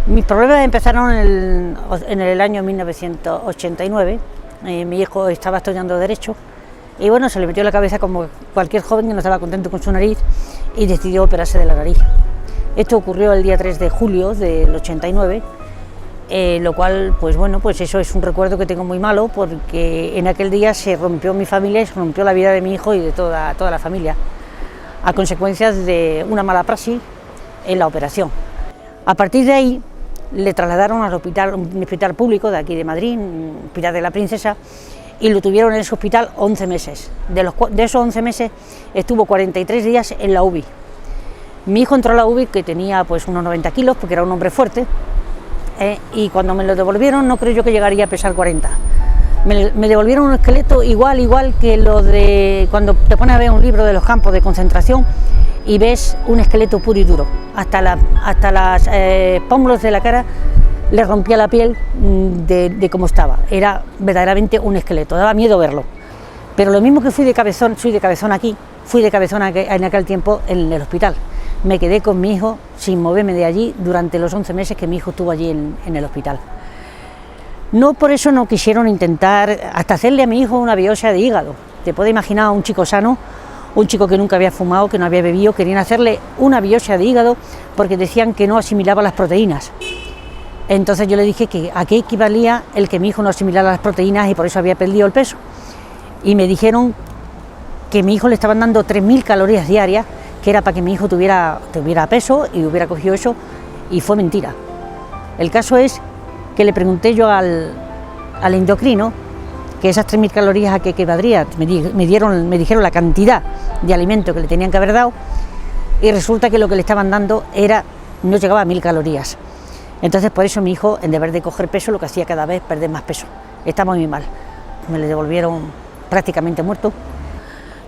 Mis problemas empezaron en el año 1989. Mi hijo estaba estudiando Derecho y bueno, se le metió en la cabeza, como cualquier joven que no estaba contento con su nariz, y decidió operarse de la nariz. Esto ocurrió el día 3 de julio del 89, lo cual, pues bueno, pues eso es un recuerdo que tengo muy malo, porque en aquel día se rompió mi familia y se rompió la vida de mi hijo y de toda la familia, a consecuencias de una mala praxis en la operación. A partir de ahí le trasladaron al hospital, un hospital público de aquí de Madrid, un Hospital de la Princesa, y lo tuvieron en ese hospital 11 meses. De esos 11 meses estuvo 43 días en la UBI. Mi hijo entró a la UBI que tenía pues unos 90 kilos, porque era un hombre fuerte, y cuando me lo devolvieron no creo yo que llegaría a pesar 40. Me devolvieron un esqueleto igual que lo de cuando te pones a ver un libro de los campos de concentración y ves un esqueleto puro y duro. Hasta las pómulos de la cara le rompía la piel de cómo estaba. Era verdaderamente un esqueleto, daba miedo verlo. Pero lo mismo que soy de cabezón aquí, fui de cabezón en aquel tiempo en el hospital. Me quedé con mi hijo sin moverme de allí durante los 11 meses que mi hijo estuvo allí en el hospital. No por eso no quisieron intentar hasta hacerle a mi hijo una biopsia de hígado. Te puedes imaginar a un chico sano, un chico que nunca había fumado, que no había bebido, querían hacerle una biopsia de hígado porque decían que no asimilaba las proteínas. Entonces yo le dije que a qué equivalía el que mi hijo no asimilara las proteínas y por eso había perdido el peso. Y me dijeron que a mi hijo le estaban dando 3.000 calorías diarias, que era para que mi hijo tuviera peso y hubiera cogido eso, y fue mentira. El caso es que le pregunté yo al endocrino que esas 3.000 calorías a qué equivaldría. Me dijeron la cantidad de alimento que le tenían que haber dado, y resulta que lo que le estaban dando no llegaba a 1.000 calorías. Entonces por eso mi hijo, en deber de coger peso, lo que hacía cada vez perder más peso. Estaba muy mal. Me le devolvieron prácticamente muerto.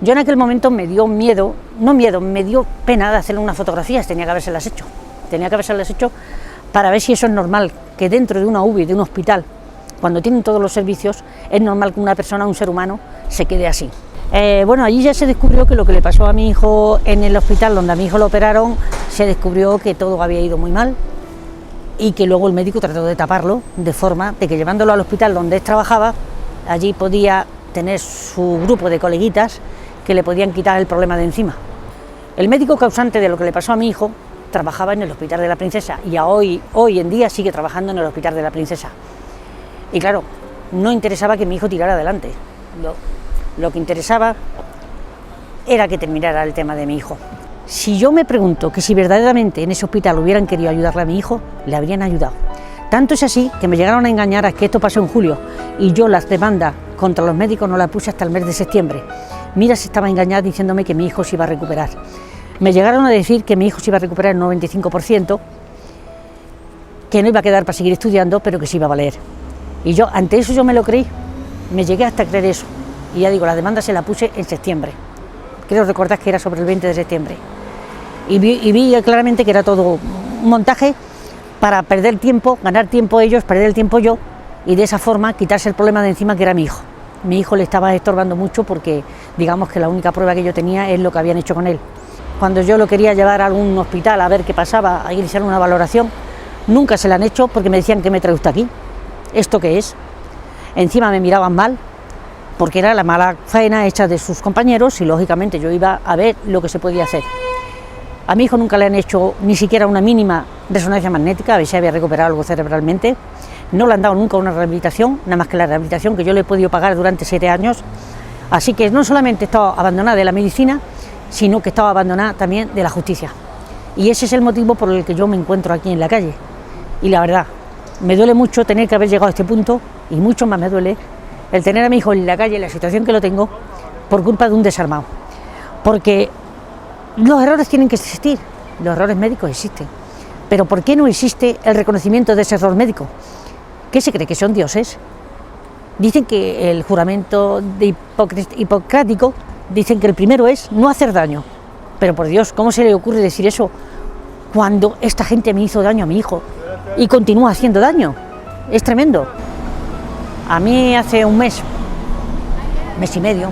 Yo en aquel momento me dio miedo, me dio pena de hacerle unas fotografías. Tenía que habérselas hecho para ver si eso es normal, que dentro de una UBI, de un hospital, cuando tienen todos los servicios, es normal que una persona, un ser humano, se quede así. Bueno, allí ya se descubrió que lo que le pasó a mi hijo en el hospital donde a mi hijo lo operaron, se descubrió que todo había ido muy mal y que luego el médico trató de taparlo, de forma de que llevándolo al hospital donde él trabajaba, allí podía tener su grupo de coleguitas que le podían quitar el problema de encima. El médico causante de lo que le pasó a mi hijo trabajaba en el Hospital de la Princesa y hoy en día sigue trabajando en el Hospital de la Princesa. Y claro, no interesaba que mi hijo tirara adelante. Lo que interesaba era que terminara el tema de mi hijo. Si yo me pregunto que si verdaderamente en ese hospital hubieran querido ayudarle a mi hijo, le habrían ayudado. Tanto es así que me llegaron a engañar a que esto pasó en julio y yo las demandas contra los médicos no las puse hasta el mes de septiembre. Mira si estaba engañada diciéndome que mi hijo se iba a recuperar. Me llegaron a decir que mi hijo se iba a recuperar el 95%, que no iba a quedar para seguir estudiando, pero que se iba a valer. Y yo, ante eso yo me lo creí, me llegué hasta creer eso. Y ya digo, la demanda se la puse en septiembre. Creo recordar que era sobre el 20 de septiembre. Y vi claramente que era todo un montaje para perder tiempo, ganar tiempo ellos, perder el tiempo yo, y de esa forma quitarse el problema de encima, que era mi hijo. Mi hijo le estaba estorbando mucho porque, digamos que la única prueba que yo tenía es lo que habían hecho con él. Cuando yo lo quería llevar a algún hospital a ver qué pasaba, a ir a hacer una valoración, nunca se la han hecho porque me decían: ¿qué me trae usted aquí? ¿Esto qué es? Encima me miraban mal porque era la mala faena hecha de sus compañeros y lógicamente yo iba a ver lo que se podía hacer. A mi hijo nunca le han hecho ni siquiera una mínima resonancia magnética, a ver si había recuperado algo cerebralmente. No le han dado nunca una rehabilitación, nada más que la rehabilitación que yo le he podido pagar durante 7 años. Así que no solamente he estado abandonada de la medicina, sino que he estado abandonada también de la justicia. Y ese es el motivo por el que yo me encuentro aquí en la calle. Y la verdad, me duele mucho tener que haber llegado a este punto, y mucho más me duele el tener a mi hijo en la calle, en la situación que lo tengo, por culpa de un desarmado. Porque los errores tienen que existir, los errores médicos existen. Pero ¿por qué no existe el reconocimiento de ese error médico? ¿Qué se cree, que son dioses? Dicen que el juramento de hipocrático, dicen que el primero es no hacer daño. Pero por Dios, ¿cómo se le ocurre decir eso cuando esta gente me hizo daño a mi hijo y continúa haciendo daño? Es tremendo. A mí hace un mes y medio,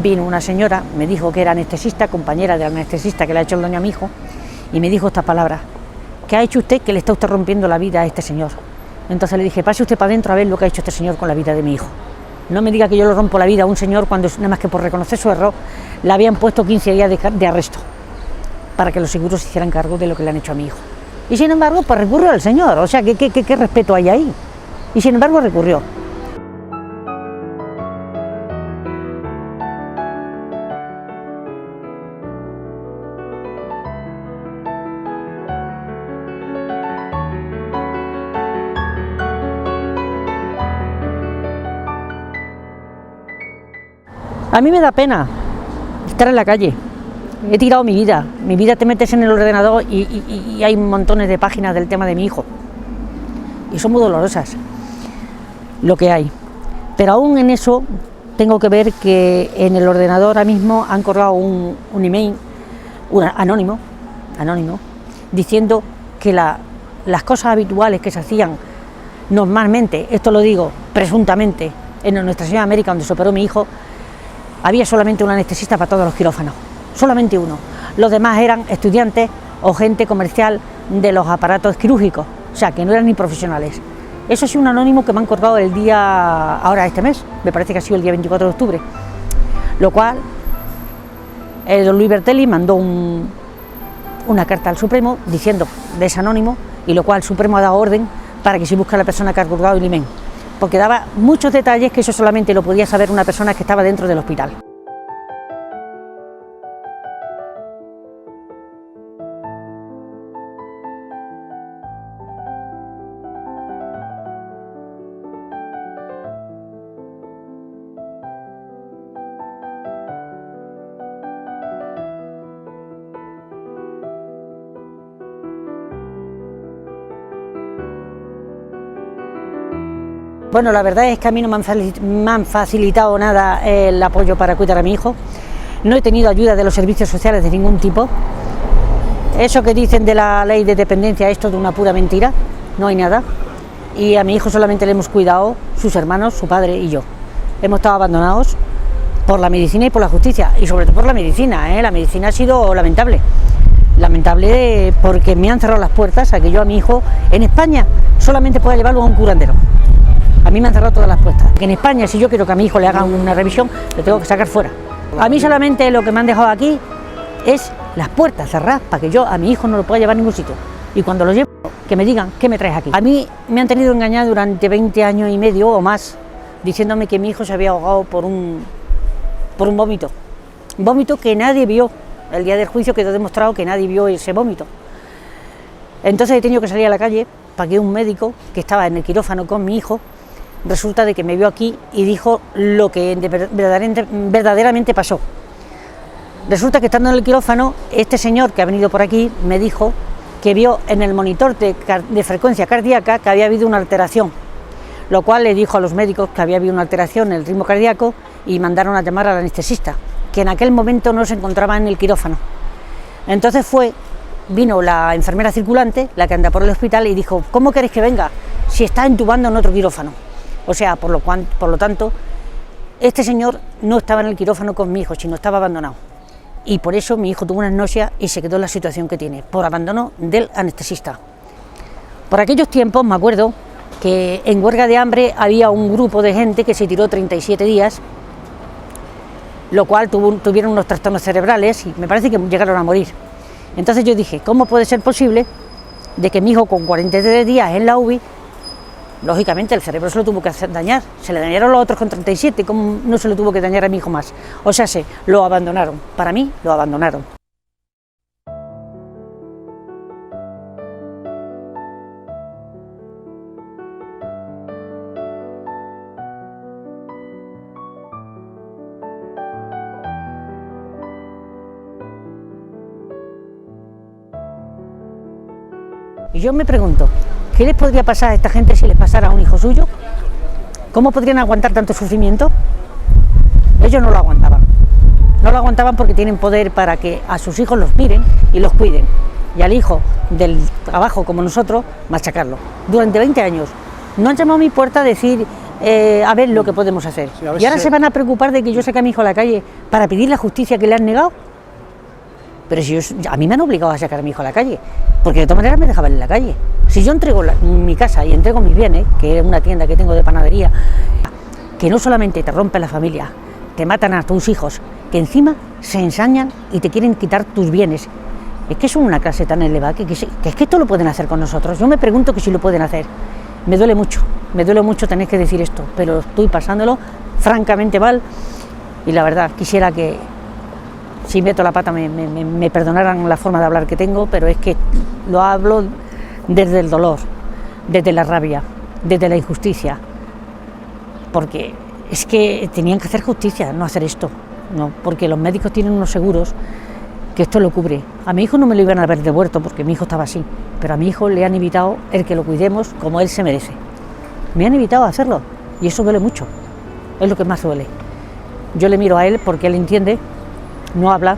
vino una señora, me dijo que era anestesista, compañera del anestesista que le ha hecho el daño a mi hijo, y me dijo estas palabras: ¿qué ha hecho usted que le está usted rompiendo la vida a este señor? Entonces le dije, pase usted para adentro a ver lo que ha hecho este señor con la vida de mi hijo. No me diga que yo le rompo la vida a un señor cuando nada más que por reconocer su error le habían puesto 15 días de arresto para que los seguros se hicieran cargo de lo que le han hecho a mi hijo. Y sin embargo, pues recurrió al señor, o sea, ¿qué respeto hay ahí? Y sin embargo recurrió. A mí me da pena estar en la calle. He tirado mi vida te metes en el ordenador y hay montones de páginas del tema de mi hijo. Y son muy dolorosas lo que hay. Pero aún en eso tengo que ver que en el ordenador ahora mismo han colgado un email anónimo, diciendo que las cosas habituales que se hacían normalmente, esto lo digo presuntamente, en Nuestra Señora de América, donde se operó mi hijo, había solamente un anestesista para todos los quirófanos, solamente uno. Los demás eran estudiantes o gente comercial de los aparatos quirúrgicos, o sea, que no eran ni profesionales. Eso es un anónimo que me han colgado el día, ahora este mes, me parece que ha sido el día 24 de octubre, lo cual el don Luis Bertelli mandó una carta al Supremo diciendo de ese anónimo, y lo cual el Supremo ha dado orden para que se busque a la persona que ha colgado el email, porque daba muchos detalles que eso solamente lo podía saber una persona que estaba dentro del hospital. Bueno, la verdad es que a mí no me han facilitado nada el apoyo para cuidar a mi hijo. No he tenido ayuda de los servicios sociales de ningún tipo. Eso que dicen de la ley de dependencia es todo una pura mentira, no hay nada. Y a mi hijo solamente le hemos cuidado sus hermanos, su padre y yo. Hemos estado abandonados por la medicina y por la justicia, y sobre todo por la medicina. La medicina ha sido lamentable. Lamentable porque me han cerrado las puertas a que yo a mi hijo en España solamente pueda llevarlo a un curandero. A mí me han cerrado todas las puertas. Que en España, si yo quiero que a mi hijo le hagan una revisión, lo tengo que sacar fuera. A mí solamente lo que me han dejado aquí es las puertas cerradas para que yo a mi hijo no lo pueda llevar a ningún sitio. Y cuando lo llevo, que me digan, ¿qué me traes aquí? A mí me han tenido engañado durante 20 años y medio o más, diciéndome que mi hijo se había ahogado por un vómito. Un vómito que nadie vio. El día del juicio quedó demostrado que nadie vio ese vómito. Entonces he tenido que salir a la calle para que un médico que estaba en el quirófano con mi hijo, resulta de que me vio aquí y dijo lo que verdaderamente pasó. Resulta que estando en el quirófano, este señor que ha venido por aquí me dijo que vio en el monitor de frecuencia cardíaca que había habido una alteración, lo cual le dijo a los médicos que había habido una alteración en el ritmo cardíaco y mandaron a llamar al anestesista, que en aquel momento no se encontraba en el quirófano. Entonces vino la enfermera circulante, la que anda por el hospital, y dijo, ¿cómo queréis que venga si está entubando en otro quirófano? O sea, por lo tanto, este señor no estaba en el quirófano con mi hijo, sino estaba abandonado. Y por eso mi hijo tuvo una náusea y se quedó en la situación que tiene, por abandono del anestesista. Por aquellos tiempos me acuerdo que en huelga de hambre había un grupo de gente que se tiró 37 días, lo cual tuvieron unos trastornos cerebrales y me parece que llegaron a morir. Entonces yo dije, ¿cómo puede ser posible de que mi hijo con 43 días en la UBI, lógicamente el cerebro se lo tuvo que dañar, se le dañaron los otros con 37, ¿cómo no se lo tuvo que dañar a mi hijo más? O sea, lo abandonaron, para mí lo abandonaron. Y yo me pregunto, ¿qué les podría pasar a esta gente si les pasara a un hijo suyo? ¿Cómo podrían aguantar tanto sufrimiento? Ellos no lo aguantaban. No lo aguantaban porque tienen poder para que a sus hijos los miren y los cuiden. Y al hijo del trabajo como nosotros, machacarlo. Durante 20 años. No han llamado a mi puerta a decir, a ver lo que podemos hacer. Sí, y ahora se van a preocupar de que yo saque a mi hijo a la calle para pedir la justicia que le han negado. Pero si a mí me han obligado a sacar a mi hijo a la calle, porque de todas maneras me dejaban en la calle. Si yo entrego mi casa y entrego mis bienes, que es una tienda que tengo de panadería, que no solamente te rompen la familia, te matan a tus hijos, que encima se ensañan y te quieren quitar tus bienes. Es que son una clase tan elevada que es que esto lo pueden hacer con nosotros. Yo me pregunto que si lo pueden hacer. Me duele mucho tener que decir esto, pero estoy pasándolo francamente mal y la verdad quisiera que, si meto la pata, me perdonaran la forma de hablar que tengo, pero es que lo hablo desde el dolor, desde la rabia, desde la injusticia, porque es que tenían que hacer justicia, no hacer esto, no, porque los médicos tienen unos seguros que esto lo cubre. A mi hijo no me lo iban a haber devuelto porque mi hijo estaba así, pero a mi hijo le han evitado el que lo cuidemos como él se merece. Me han evitado hacerlo y eso duele mucho, es lo que más duele. Yo le miro a él porque él entiende, no habla,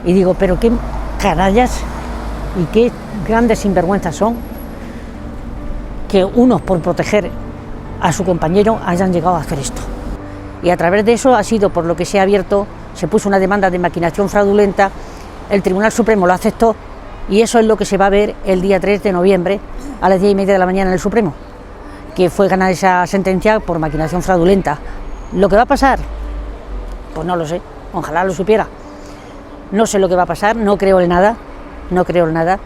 y digo, pero qué canallas y qué grandes sinvergüenzas son que unos, por proteger a su compañero, hayan llegado a hacer esto. Y a través de eso ha sido por lo que se ha abierto, se puso una demanda de maquinación fraudulenta, el Tribunal Supremo lo aceptó y eso es lo que se va a ver el día 3 de noviembre a las 10:30 de la mañana en el Supremo, que fue ganar esa sentencia por maquinación fraudulenta. ¿Lo que va a pasar? Pues no lo sé. Ojalá lo supiera. No sé lo que va a pasar, no creo en nada,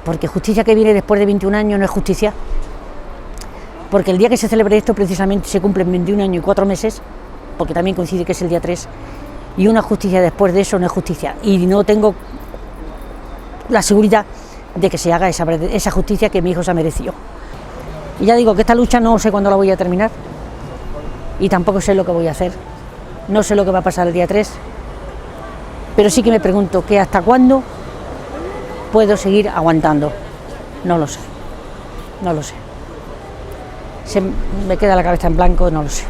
porque justicia que viene después de 21 años no es justicia, porque el día que se celebre esto precisamente se cumplen 21 años y 4 meses, porque también coincide que es el día 3, y una justicia después de eso no es justicia, y no tengo la seguridad de que se haga esa justicia que mi hijo se ha merecido. Y ya digo que esta lucha no sé cuándo la voy a terminar, y tampoco sé lo que voy a hacer, no sé lo que va a pasar el día 3, pero sí que me pregunto que hasta cuándo puedo seguir aguantando. No lo sé. Me queda la cabeza en blanco, no lo sé.